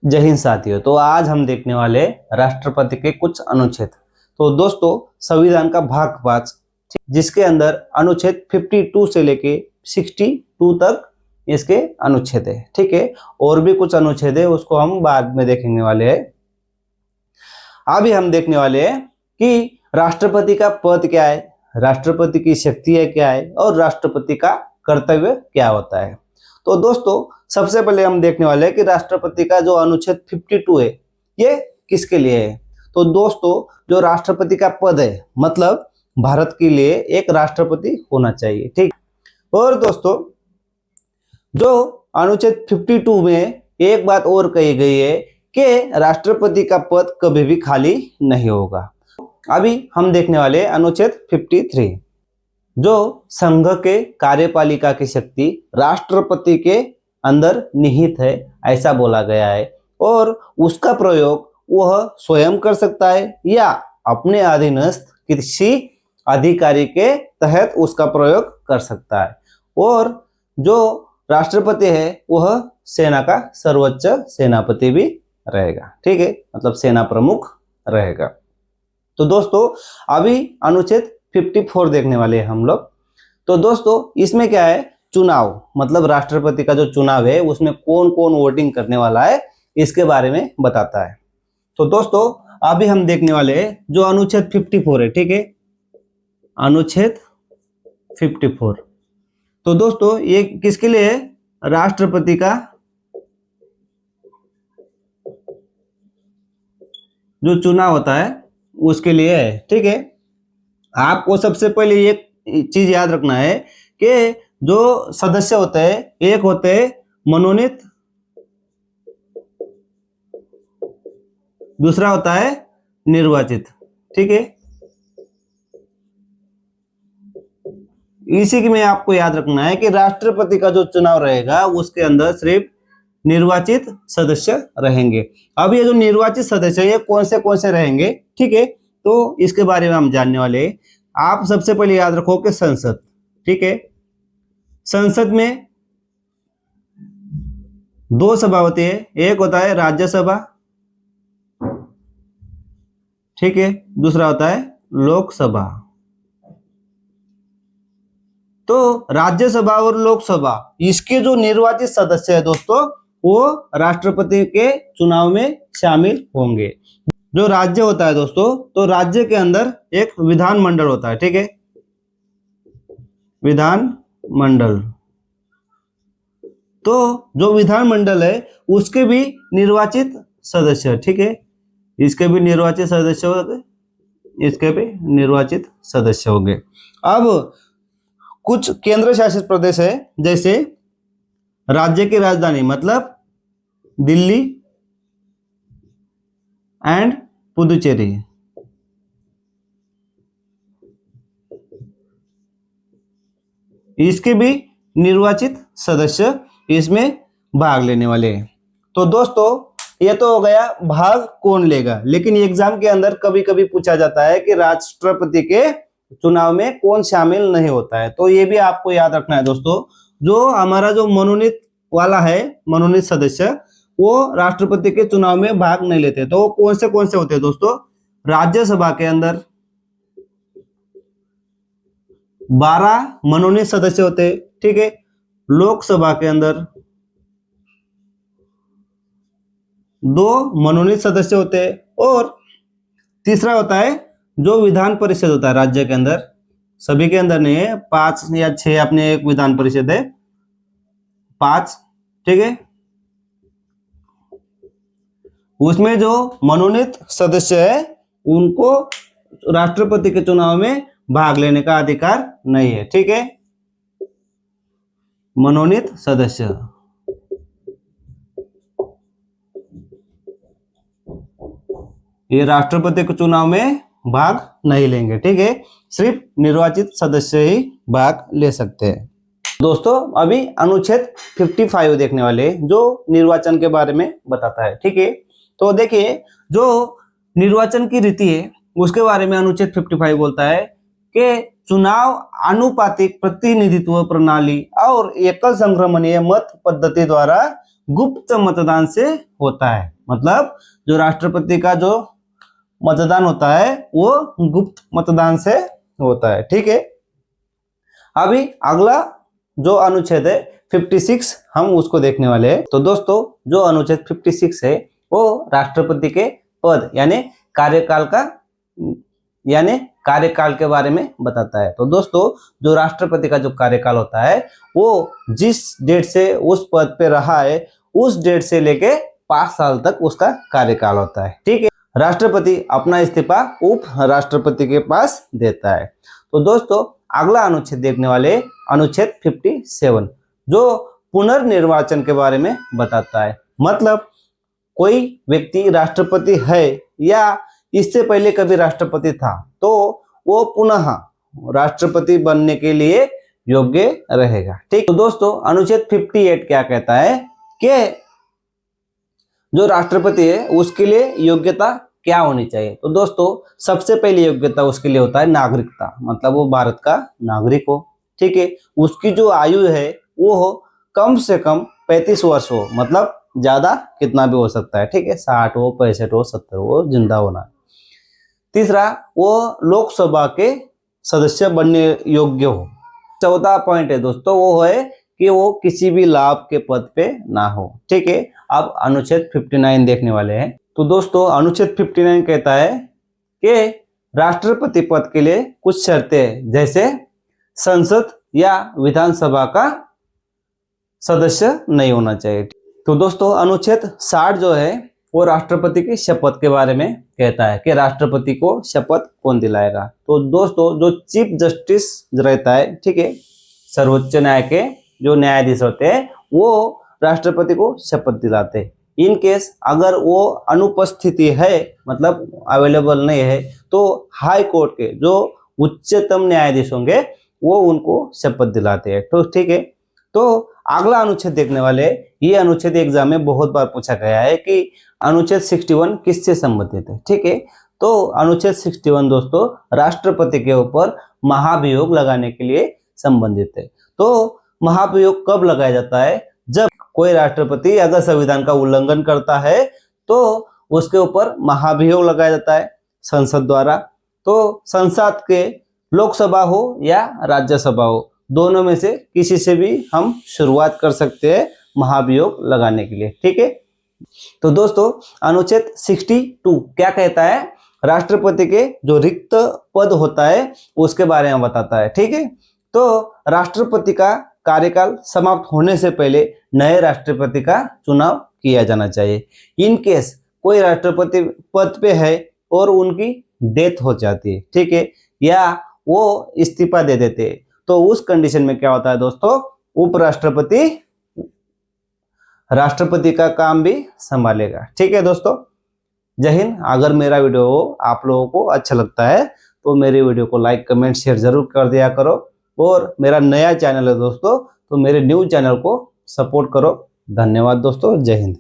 जय हिंद साथियों। तो आज हम देखने वाले राष्ट्रपति के कुछ अनुच्छेद। तो दोस्तों, संविधान का भाग 5 जिसके अंदर अनुच्छेद 52 से लेके 62 तक इसके अनुच्छेद है। ठीक है, और भी कुछ अनुच्छेद है, उसको हम बाद में देखने वाले हैं। अभी हम देखने वाले हैं कि राष्ट्रपति का पद क्या है, राष्ट्रपति की शक्तियां क्या है और राष्ट्रपति का कर्तव्य क्या होता है। तो दोस्तों, सबसे पहले हम देखने वाले हैं कि राष्ट्रपति का जो अनुच्छेद 52 है ये किसके लिए है। तो दोस्तों, जो राष्ट्रपति का पद है मतलब भारत के लिए एक राष्ट्रपति होना चाहिए। ठीक। और दोस्तों, जो अनुच्छेद 52 में एक बात और कही गई है कि राष्ट्रपति का पद कभी भी खाली नहीं होगा। अभी हम देखने वाले अनुच्छेद 53, जो संघ के कार्यपालिका की शक्ति राष्ट्रपति के अंदर निहित है ऐसा बोला गया है, और उसका प्रयोग वह स्वयं कर सकता है या अपने अधीनस्थ किसी अधिकारी के तहत उसका प्रयोग कर सकता है। और जो राष्ट्रपति है वह सेना का सर्वोच्च सेनापति भी रहेगा। ठीक है, मतलब सेना प्रमुख रहेगा। तो दोस्तों, अभी अनुच्छेद 54 देखने वाले हैं हम लोग। तो दोस्तों, इसमें क्या है, चुनाव मतलब राष्ट्रपति का जो चुनाव है उसमें कौन कौन वोटिंग करने वाला है इसके बारे में बताता है। तो दोस्तों, अभी हम देखने वाले हैं जो अनुच्छेद 54 है। ठीक है, अनुच्छेद 54। तो दोस्तों, ये किसके लिए है, राष्ट्रपति का जो चुनाव होता है उसके लिए है। ठीक है, आपको सबसे पहले एक चीज याद रखना है कि जो सदस्य होते हैं, एक होते हैं मनोनीत, दूसरा होता है निर्वाचित। ठीक है, इसी की में आपको याद रखना है कि राष्ट्रपति का जो चुनाव रहेगा उसके अंदर सिर्फ निर्वाचित सदस्य रहेंगे। अब ये जो निर्वाचित सदस्य ये कौन से रहेंगे, ठीक है, तो इसके बारे में हम जानने वाले हैं। आप सबसे पहले याद रखो कि संसद, ठीक है, संसद में दो सभा होती है, एक होता है राज्यसभा, ठीक है, दूसरा होता है लोकसभा। तो राज्यसभा और लोकसभा इसके जो निर्वाचित सदस्य है दोस्तों वो राष्ट्रपति के चुनाव में शामिल होंगे। जो राज्य होता है दोस्तों, तो राज्य के अंदर एक विधानमंडल होता है। ठीक है, विधानमंडल। तो जो विधानमंडल है उसके भी निर्वाचित सदस्य, ठीक है, इसके भी निर्वाचित सदस्य होंगे, इसके भी निर्वाचित सदस्य होंगे। अब कुछ केंद्र शासित प्रदेश है, जैसे राज्य की राजधानी मतलब दिल्ली एंड पुदुचेरी, इसके भी निर्वाचित सदस्य इसमें भाग लेने वाले हैं। तो दोस्तों, ये तो हो गया भाग कौन लेगा, लेकिन एग्जाम के अंदर कभी कभी पूछा जाता है कि राष्ट्रपति के चुनाव में कौन शामिल नहीं होता है। तो ये भी आपको याद रखना है दोस्तों, जो हमारा जो मनोनीत वाला है, मनोनीत सदस्य, वो राष्ट्रपति के चुनाव में भाग नहीं लेते। तो कौन से होते हैं दोस्तों, राज्यसभा के अंदर 12 मनोनीत सदस्य होते हैं, ठीक है, लोकसभा के अंदर 2 मनोनीत सदस्य होते हैं, और तीसरा होता है जो विधान परिषद होता है राज्य के अंदर, सभी के अंदर नहीं है, 5 या 6 अपने एक विधान परिषद है, 5, ठीक है, उसमें जो मनोनीत सदस्य है उनको राष्ट्रपति के चुनाव में भाग लेने का अधिकार नहीं है। ठीक है, मनोनीत सदस्य, ये राष्ट्रपति के चुनाव में भाग नहीं लेंगे। ठीक है, सिर्फ निर्वाचित सदस्य ही भाग ले सकते हैं। दोस्तों, अभी अनुच्छेद 55 देखने वाले जो निर्वाचन के बारे में बताता है। ठीक है, तो देखिए जो निर्वाचन की रीति है उसके बारे में अनुच्छेद 55 बोलता है कि चुनाव आनुपातिक प्रतिनिधित्व प्रणाली और एकल संक्रमणीय मत पद्धति द्वारा गुप्त मतदान से होता है। मतलब जो राष्ट्रपति का जो मतदान होता है वो गुप्त मतदान से होता है। ठीक है, अभी अगला जो अनुच्छेद है 56 हम उसको देखने वाले हैं। तो दोस्तों जो अनुच्छेद 56 है वो राष्ट्रपति के पद कार्यकाल के बारे में बताता है। तो दोस्तों जो राष्ट्रपति का जो कार्यकाल होता है वो जिस डेट से उस पद पे रहा है उस डेट से लेके 5 साल तक उसका कार्यकाल होता है। ठीक है, राष्ट्रपति अपना इस्तीफा उप राष्ट्रपति के पास देता है। तो दोस्तों अगला अनुच्छेद देखने वाले अनुच्छेद 57 जो पुनर्निर्वाचन के बारे में बताता है। मतलब कोई व्यक्ति राष्ट्रपति है या इससे पहले कभी राष्ट्रपति था तो वो पुनः राष्ट्रपति बनने के लिए योग्य रहेगा। ठीक, तो दोस्तों अनुच्छेद 58 क्या कहता है कि जो राष्ट्रपति है उसके लिए योग्यता क्या होनी चाहिए। तो दोस्तों सबसे पहली योग्यता उसके लिए होता है नागरिकता, मतलब वो भारत का नागरिक हो। ठीक है, उसकी जो आयु है वो हो कम से कम 35 वर्ष हो, मतलब ज्यादा कितना भी हो सकता है। ठीक है, 60 हो, 65 हो, 70 हो, जिंदा होना। तीसरा, वो लोकसभा के सदस्य बनने योग्य हो। चौथा पॉइंट है दोस्तों वो है कि वो किसी भी लाभ के पद पे ना हो। ठीक है, अब अनुच्छेद 59 देखने वाले हैं। तो दोस्तों अनुच्छेद 59 कहता है कि राष्ट्रपति पद के लिए कुछ शर्तें हैं, जैसे संसद या विधानसभा का सदस्य नहीं होना चाहिए। तो दोस्तों अनुच्छेद 60 जो है वो राष्ट्रपति की शपथ के बारे में कहता है कि राष्ट्रपति को शपथ कौन दिलाएगा। तो दोस्तों जो चीफ जस्टिस रहता है, ठीक है, सर्वोच्च न्याय के जो न्यायाधीश होते हैं वो राष्ट्रपति को शपथ दिलाते हैं। इन केस अगर वो अनुपस्थिति है, मतलब अवेलेबल नहीं है, तो हाई कोर्ट के जो उच्चतम न्यायाधीश होंगे वो उनको शपथ दिलाते हैं। तो ठीक है, तो अगला अनुच्छेद देखने वाले, ये अनुच्छेद एग्जाम में बहुत बार पूछा गया है कि अनुच्छेद 61 किससे संबंधित है। ठीक है, तो अनुच्छेद 61 दोस्तों राष्ट्रपति के ऊपर महाभियोग लगाने के लिए संबंधित है। तो महाभियोग कब लगाया जाता है? जब कोई राष्ट्रपति अगर संविधान का उल्लंघन करता है तो उसके ऊपर महाभियोग लगाया जाता है संसद द्वारा। तो संसद के लोकसभा हो या राज्यसभा हो, दोनों में से किसी से भी हम शुरुआत कर सकते हैं महाभियोग लगाने के लिए। ठीक है, तो दोस्तों अनुच्छेद 62 क्या कहता है? राष्ट्रपति के जो रिक्त पद होता है उसके बारे में बताता है। ठीक है, तो राष्ट्रपति का कार्यकाल समाप्त होने से पहले नए राष्ट्रपति का चुनाव किया जाना चाहिए। इन केस कोई राष्ट्रपति पद पे है और उनकी डेथ हो जाती है, ठीक है, या वो इस्तीफा दे देते हैं, तो उस कंडीशन में क्या होता है दोस्तों? उपराष्ट्रपति राष्ट्रपति का काम भी संभालेगा। ठीक है दोस्तों, जय हिंद। अगर मेरा वीडियो आप लोगों को अच्छा लगता है तो मेरी वीडियो को लाइक कमेंट शेयर जरूर कर दिया करो, और मेरा नया चैनल है दोस्तों तो मेरे न्यू चैनल को सपोर्ट करो। धन्यवाद दोस्तों, जय हिंद।